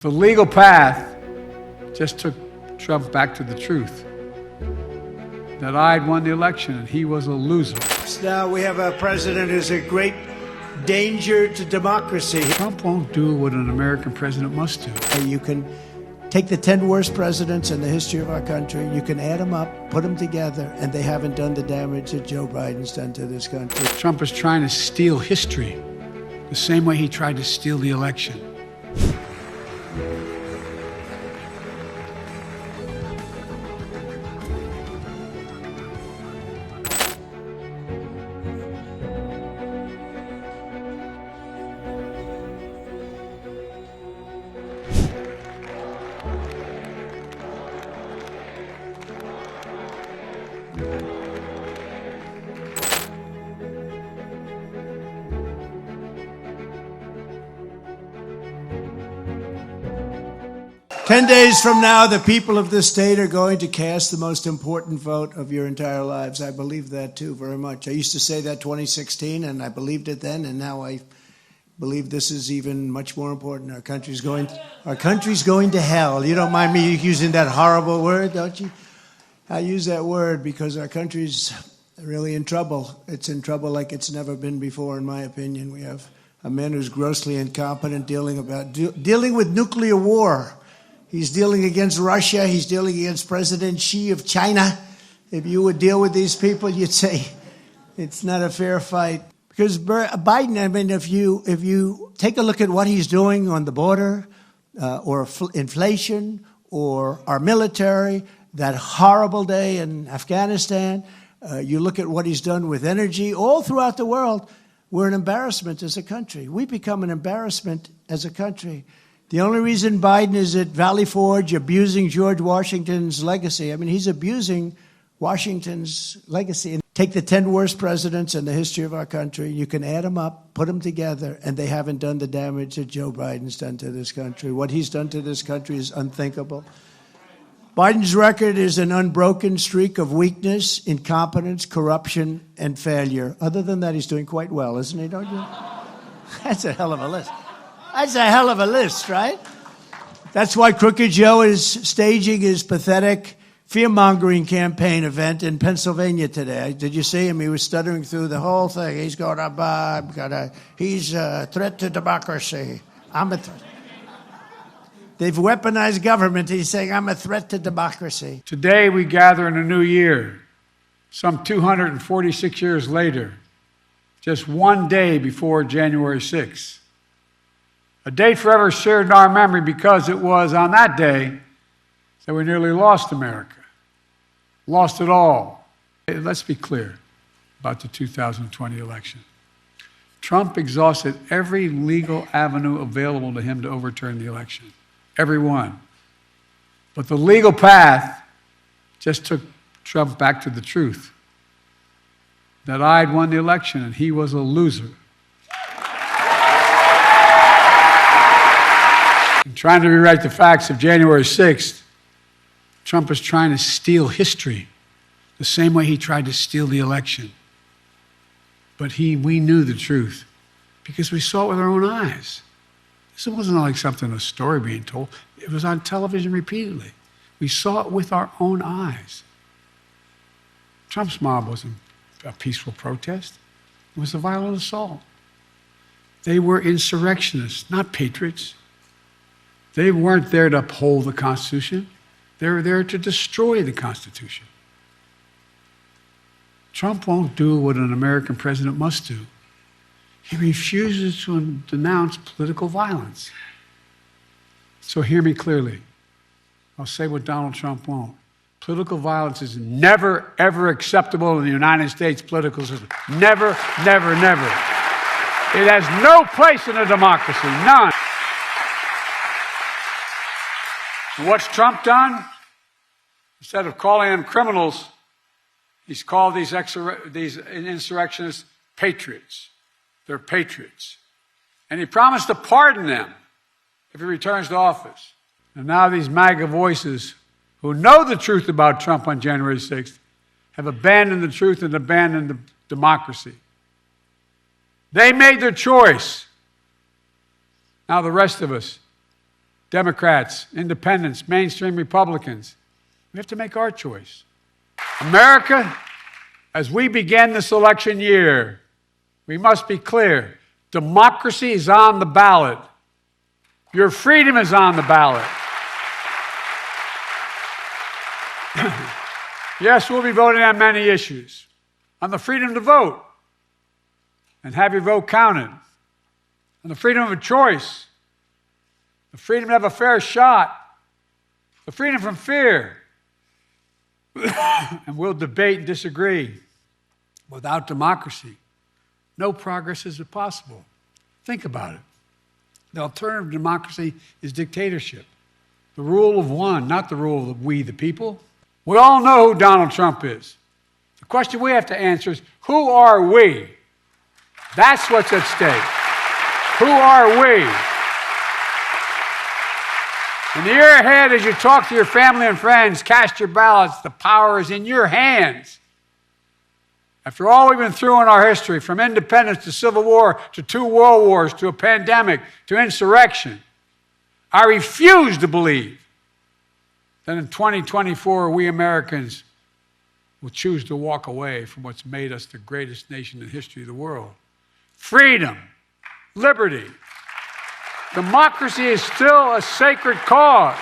The legal path just took Trump back to the truth that I'd won the election and he was a loser. Now we have a president who's a great danger to democracy. Trump won't do what an American president must do. You can take the 10 worst presidents in the history of our country, you can add them up, put them together, and they haven't done the damage that Joe Biden's done to this country. Trump is trying to steal history the same way he tried to steal the election. "10 days from now, the people of this state are going to cast the most important vote of your entire lives." I believe that too very much. I used to say that 2016, and I believed it then, and now I believe this is even much more important. Our country's going to hell. You don't mind me using that horrible word, don't you? I use that word because our country's really in trouble. It's in trouble like it's never been before, in my opinion. We have a man who's grossly incompetent dealing with nuclear war. He's dealing against Russia. He's dealing against President Xi of China. If you would deal with these people, you'd say it's not a fair fight. Because Biden, I mean, if you take a look at what he's doing on the border, or inflation, or our military, that horrible day in Afghanistan, you look at what he's done with energy, all throughout the world, we're an embarrassment as a country. We become an embarrassment as a country. The only reason Biden is at Valley Forge abusing George Washington's legacy, I mean, he's abusing Washington's legacy. Take the 10 worst presidents in the history of our country, you can add them up, put them together, and they haven't done the damage that Joe Biden's done to this country. What he's done to this country is unthinkable. Biden's record is an unbroken streak of weakness, incompetence, corruption, and failure. Other than that, he's doing quite well, isn't he, don't you? That's a hell of a list. That's a hell of a list, right? That's why Crooked Joe is staging his pathetic fear-mongering campaign event in Pennsylvania today. Did you see him? He was stuttering through the whole thing. He's going to, he's a threat to democracy. I'm a threat. They've weaponized government. He's saying, I'm a threat to democracy. Today we gather in a new year, some 246 years later, just one day before January 6th. A date forever shared in our memory because it was on that day that we nearly lost America. Lost it all. Let's be clear about the 2020 election. Trump exhausted every legal avenue available to him to overturn the election. Every one. But the legal path just took Trump back to the truth that I'd won the election and he was a loser. In trying to rewrite the facts of January 6th, Trump is trying to steal history the same way he tried to steal the election. But we knew the truth because we saw it with our own eyes. This wasn't like something, a story being told. It was on television repeatedly. We saw it with our own eyes. Trump's mob wasn't a peaceful protest. It was a violent assault. They were insurrectionists, not patriots. They weren't there to uphold the Constitution. They were there to destroy the Constitution. Trump won't do what an American president must do. He refuses to denounce political violence. So hear me clearly. I'll say what Donald Trump won't. Political violence is never, ever acceptable in the United States political system. Never, never, never. It has no place in a democracy, none. What's Trump done? Instead of calling them criminals, he's called these insurrectionists patriots. They're patriots. And he promised to pardon them if he returns to office. And now these MAGA voices who know the truth about Trump on January 6th have abandoned the truth and abandoned the democracy. They made their choice. Now the rest of us Democrats, independents, mainstream Republicans. We have to make our choice. America, as we begin this election year, we must be clear. Democracy is on the ballot. Your freedom is on the ballot. Yes, we'll be voting on many issues. On the freedom to vote and have your vote counted. On the freedom of a choice. The freedom to have a fair shot. The freedom from fear. And we'll debate and disagree. Without democracy, no progress is possible. Think about it. The alternative to democracy is dictatorship. The rule of one, not the rule of we, the people. We all know who Donald Trump is. The question we have to answer is, who are we? That's what's at stake. Who are we? In the year ahead, as you talk to your family and friends, cast your ballots. The power is in your hands. After all we've been through in our history, from independence to civil war to 2 world wars to a pandemic to insurrection, I refuse to believe that in 2024 we Americans will choose to walk away from what's made us the greatest nation in the history of the world. Freedom, liberty, democracy is still a sacred cause.